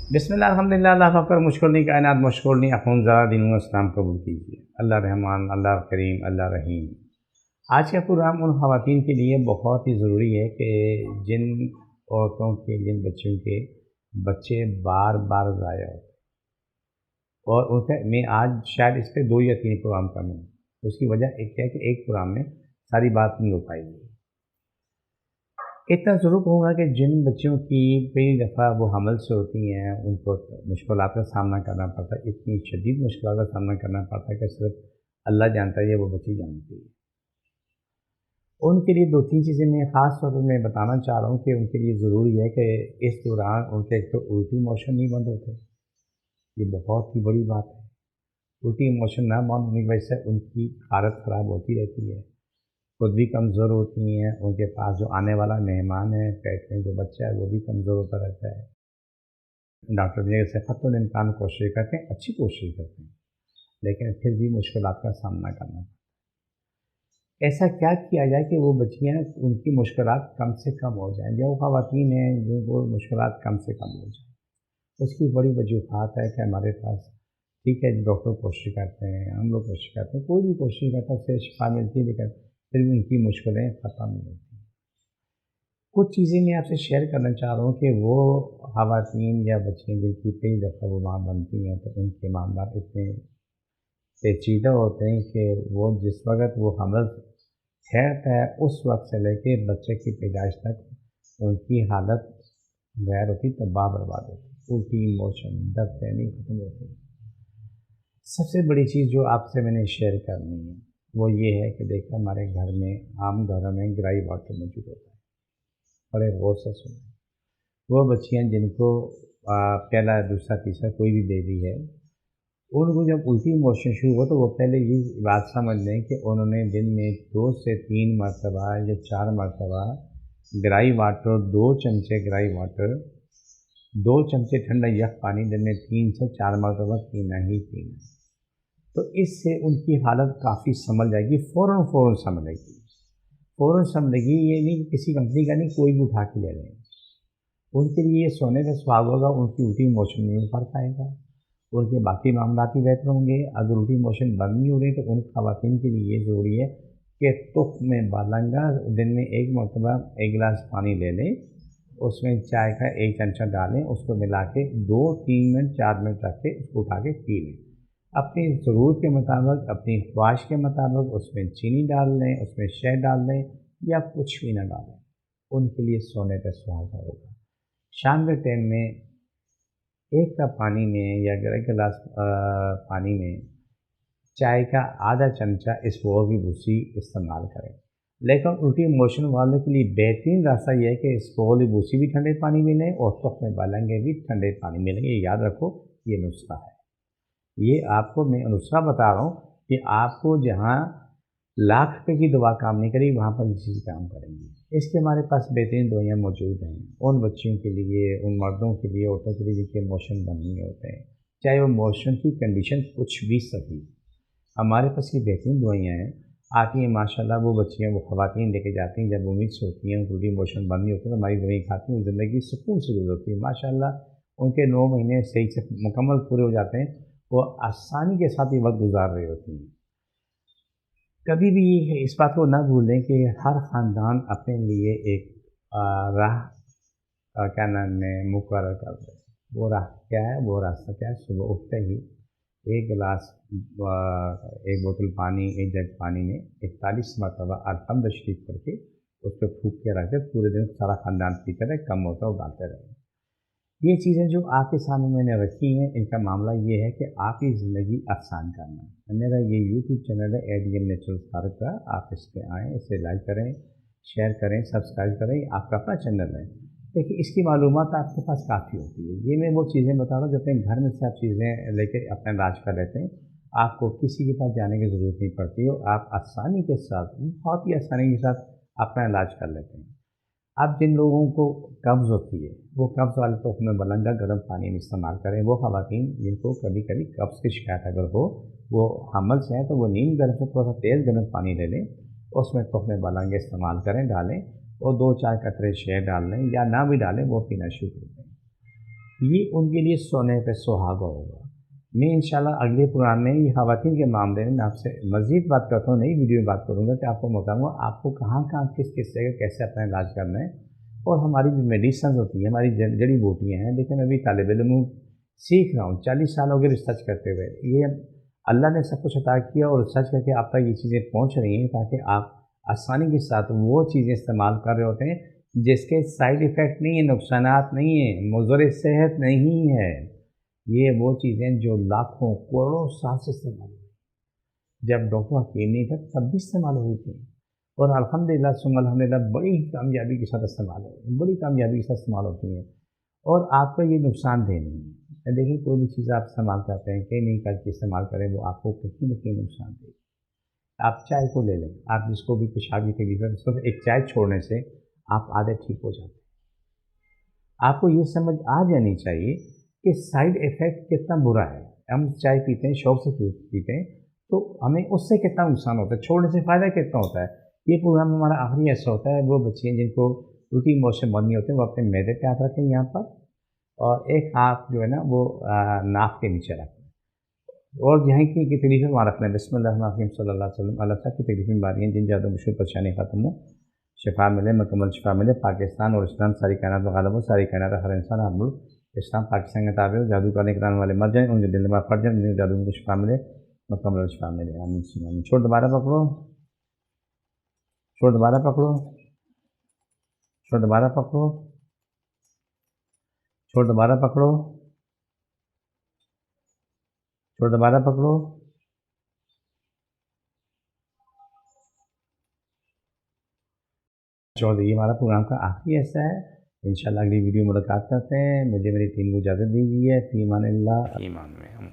بسم اللہ الحمدللہ اللہ فکر مشکل نہیں کائنات مشکل نہیں اخون زیادہ دنوں اسلام قبول کیجیے۔ اللہ رحمان، اللہ کریم، اللہ رحیم۔ آج کا پروگرام ان خواتین کے لیے بہت ہی ضروری ہے کہ جن عورتوں کے، جن بچوں کے بچے بار بار ضائع ہوتے اور ان سے میں آج شاید اس پہ 2 یا 3 پروگرام کروں۔ اس کی وجہ ایک ہے کہ ایک پروگرام میں ساری بات نہیں ہو پائے گی۔ اتنا ضرور کہوں گا کہ جن بچوں کی پہلی دفعہ وہ حمل سے ہوتی ہیں ان کو مشکلات کا سامنا کرنا پڑتا ہے، اتنی شدید مشکلات کا سامنا کرنا پڑتا ہے کہ صرف اللہ جانتا ہے، وہ بچی جانتی ہے۔ ان کے لیے 2-3 چیزیں میں خاص طور پر میں بتانا چاہ رہا ہوں کہ ان کے لیے ضروری ہے کہ اس دوران ان کے ایک تو الٹی موشن نہیں بند ہوتے، یہ بہت ہی بڑی بات ہے۔ الٹی موشن نہ بند ہونے کی وجہ سے ان کی حالت خراب ہوتی رہتی ہے، خود بھی کمزور ہوتی ہیں، ان کے پاس جو آنے والا مہمان ہے، پیٹ میں جو بچہ ہے وہ بھی کمزور ہوتا رہتا ہے۔ ڈاکٹر نے صحت الامکان کوشش کرتے ہیں، اچھی کوشش کرتے ہیں، لیکن پھر بھی مشکلات کا سامنا کرنا پڑتا ہے۔ ایسا کیا کیا جائے کہ وہ بچیاں ان کی مشکلات کم سے کم ہو جائیں، جو خواتین ہیں جو وہ مشکلات کم سے کم ہو جائیں۔ اس کی بڑی وجوہات ہے کہ ہمارے پاس ٹھیک ہے ڈاکٹر کوشش کرتے ہیں، ہم لوگ کوشش کرتے ہیں، کوئی بھی کوشش کرتا ہے، اس سے شفا ملتی ہے، لیکن پھر بھی ان کی مشکلیں ختم نہیں ہوتی۔ کچھ چیزیں میں آپ سے شیئر کرنا چاہ رہا ہوں کہ وہ خواتین یا بچیاں جن کی پہلی دفعہ وہ ماں بنتی ہیں تو ان کے معاملات اتنے پیچیدہ ہوتے ہیں کہ وہ جس وقت وہ حمل ٹھہرتا ہے اس وقت سے لے کے بچے کی پیدائش تک ان کی حالت غیر ہوتی، تباہ برباد ہوتی، الٹی موشن، درد نہیں ختم ہوتی۔ سب سے بڑی چیز جو آپ سے میں نے شیئر کرنی ہے وہ یہ ہے کہ دیکھیں ہمارے گھر میں عام گھروں میں گرائی واٹر موجود ہوتا ہے، بڑے غور سے سنیں۔ وہ بچیاں جن کو پہلا، دوسرا، تیسرا کوئی بھی بیبی ہے، ان کو جب الٹی موشن شروع ہو تو وہ پہلے یہ بات سمجھ لیں کہ انہوں نے دن میں 2 سے 3 مرتبہ یا 4 مرتبہ گرائی واٹر، 2 چمچے گرائی واٹر، 2 چمچے ٹھنڈا یخ پانی دن میں 3 سے 4 مرتبہ پینا ہی پینا ہے۔ تو اس سے ان کی حالت کافی سنبھل جائے گی، فوراً سنبھلے گی، سنبھلے گی۔ یہ نہیں کہ کسی کمپنی کا نہیں، کوئی بھی اٹھا کے لے رہے ہیں، ان کے لیے یہ سونے کا سہاگ ہوگا، ان کی الٹی موشن میں بھی فرق آئے گا، ان کے باقی معاملات بھی بہتر ہوں گے۔ اگر الٹی موشن بند نہیں ہو رہی تو ان خواتین کے لیے یہ ضروری ہے کہ تخم بالنگا دن میں 1 مرتبہ 1 گلاس پانی لے لیں، اس میں چائے کا 1 چمچہ ڈالیں، اس کو ملا کے 2-3 منٹ 4 منٹ رکھ کے اس کو اٹھا کے پی لیں، اپنی ضرورت کے مطابق، اپنی خواہش کے مطابق۔ اس میں چینی ڈال لیں، اس میں شہد ڈال لیں یا کچھ بھی نہ ڈالیں، ان کے لیے سونے کا سہاگا ہوگا۔ شام کے ٹائم میں 1 کپ پانی میں یا 1 گلاس پانی میں چائے کا آدھا چمچہ اسپوغ کی بھوسی استعمال کریں۔ لیکن الٹی موشن والوں کے لیے بہترین راستہ یہ ہے کہ اسپوغ کی بھوسی بھی ٹھنڈے پانی میں لیں اور تخم بالنگے بھی ٹھنڈے پانی میں لیں۔ یہ یاد رکھو، یہ نسخہ ہے، یہ آپ کو میں نسخہ بتا رہا ہوں کہ آپ کو جہاں لاکھ روپے کی دوا کام نہیں کرے وہاں پر یہ چیز کام کریں گی۔ اس کے ہمارے پاس بہترین دوائیاں موجود ہیں ان بچیوں کے لیے، ان مردوں کے لیے، عورتوں کے لیے جن کے موشن بند نہیں ہوتے ہیں، چاہے وہ موشن کی کنڈیشن کچھ بھی صحیح، ہمارے پاس یہ بہترین دوائیاں ہیں۔ آتی ہیں ماشاءاللہ، وہ بچیاں، وہ خواتین لے کے جاتی ہیں، جب امید سے ہوتی ہیں، ان کی موشن بند نہیں ہوتے تو ہماری دوائی کھاتی ہیں، زندگی سکون سے گزرتی ہے ماشاءاللہ۔ ان کے 9 مہینے صحیح سے مکمل پورے ہو جاتے ہیں، وہ آسانی کے ساتھ یہ وقت گزار رہی ہوتی ہیں۔ کبھی بھی اس بات کو نہ بھولیں کہ ہر خاندان اپنے لیے ایک راہ کیا نام ہے مقرر کر دے۔ وہ راہ کیا ہے، وہ راستہ کیا ہے؟ صبح اٹھتے ہی 1 گلاس 1 بوتل پانی، 1 جگ پانی میں 41 مرتبہ الحمد شریف پڑھ کے اس پہ پھونک کے رکھ دے، پورے دن سارا خاندان پیتے رہے، کم ہوتا ہے اگالتے رہے۔ یہ چیزیں جو آپ کے سامنے میں نے رکھی ہیں، ان کا معاملہ یہ ہے کہ آپ کی زندگی آسان کرنا ہے۔ میرا یہ یوٹیوب چینل ہے ADM نیچرل طارق کا، آپ اس پہ آئیں، اسے لائک کریں، شیئر کریں، سبسکرائب کریں، آپ کا اپنا چینل ہے۔ دیکھیے اس کی معلومات آپ کے پاس کافی ہوتی ہے، یہ میں وہ چیزیں بتا رہا ہوں جو اپنے گھر میں سے آپ چیزیں لے کے اپنا علاج کر لیتے ہیں، آپ کو کسی کے پاس جانے کی ضرورت نہیں پڑتی اور آپ آسانی کے ساتھ، بہت ہی آسانی کے ساتھ اپنا علاج کر لیتے ہیں۔ اب جن لوگوں کو قبض ہوتی ہے وہ قبض والے تخم بالنگا گرم پانی میں استعمال کریں۔ وہ خواتین جن کو کبھی کبھی قبض کی شکایت اگر ہو، وہ حمل سے ہیں تو وہ نیم گرم سے تھوڑا سا تیز گرم پانی لے لیں، اس میں تخم بالنگے استعمال کریں، ڈالیں اور 2-4 قطرے شہد ڈال لیں یا نہ بھی ڈالیں، وہ پینا شروع کر دیں۔ یہ ان کے لیے سونے پہ سہاگا ہوگا۔ میں انشاءاللہ اگلے پروگرام میں یہ خواتین کے معاملے میں آپ سے مزید بات کرتا ہوں، نئی ویڈیو میں بات کروں گا کہ آپ کو بتاؤں گا آپ کو کہاں کہاں کس کس جگہ کیسے اپنا علاج کرنا ہے، اور ہماری جو میڈیسنز ہوتی ہیں، ہماری جڑی بوٹیاں ہیں، لیکن ابھی طالب علم سیکھ رہا ہوں، 40 سال ہو گئے ریسرچ کرتے ہوئے۔ یہ اللہ نے سب کچھ عطا کیا اور ریسرچ کر کے آپ تک یہ چیزیں پہنچ رہی ہیں تاکہ آپ آسانی کے ساتھ وہ چیزیں استعمال کر رہے ہوتے ہیں جس کے سائیڈ ایفیکٹ نہیں ہیں، نقصانات نہیں ہیں، مضر صحت نہیں ہے۔ یہ وہ چیزیں جو لاکھوں کروڑوں سال سے استعمال ہوئی، جب ڈاکٹر حکیم نہیں تھا تب بھی استعمال ہوئی تھی، اور الحمدللہ ثم الحمدللہ بڑی کامیابی کے ساتھ استعمال ہوئی، بڑی کامیابی کے ساتھ استعمال ہوتی ہیں، اور آپ کو یہ نقصان دہ نہیں ہے۔ دیکھیں کوئی بھی چیز آپ استعمال کرتے ہیں کہیں نہیں کر کے استعمال کریں، وہ آپ کو کہیں نہ کہیں نقصان دے گی۔ آپ چائے کو لے لیں، آپ جس کو بھی پیشاب کی تکلیف ہے، صرف ایک چائے چھوڑنے سے آپ آدھے ٹھیک ہو جاتے ہیں۔ آپ کو یہ سمجھ آ جانی چاہیے کہ سائیڈ ایفیکٹ کتنا برا ہے۔ ہم چائے پیتے ہیں، شوق سے پیتے ہیں، تو ہمیں اس سے کتنا نقصان ہوتا ہے، چھوڑنے سے فائدہ کتنا ہوتا ہے۔ یہ پروگرام ہمارا آخری ایسا ہوتا ہے، وہ بچے جن کو الٹی موشن بند نہیں ہوتے وہ اپنے معدے پہ ہاتھ رکھیں یہاں پر، اور ایک ہاتھ جو ہے نا وہ ناف کے نیچے رکھیں، اور جہاں کی تکلیفیں وہاں رکھنا ہے۔ بسم اللہ الرحمن الرحیم صلی اللہ علیہ وسلم۔ اللہ تعالیٰ کی تکلیفیں بیماریاں جن زیادہ مشکل پریشانی ختم ہو، شفا ملے، مکمل شفا ملے، پاکستان اور اسلام ساری کائنات میں غالب ہو، ساری کائنات ہر انسان ہر ملک اسلام پاکستان کے تابع ہو، جادو کرنے کرانے والے مر جائیں، ان کے دل میں پھٹ جائیں، ان کے جادو کو شفا ملے، مکمل شفا ملے، آمین ثم آمین۔ چھوڑ دوبارہ پکڑو، چھوڑ دوبارہ پکڑو، چھوڑ دوبارہ پکڑو، چھوڑ دوبارہ پکڑو، چھوڑ دوبارہ پکڑو۔ یہ ہمارا پروگرام کا آخری حصہ ہے، انشاءاللہ اگلی ویڈیو ملاقات کرتے ہیں۔ مجھے میری ٹیم کو اجازت دیجیے، فی امان اللہ، ایمان میں ہم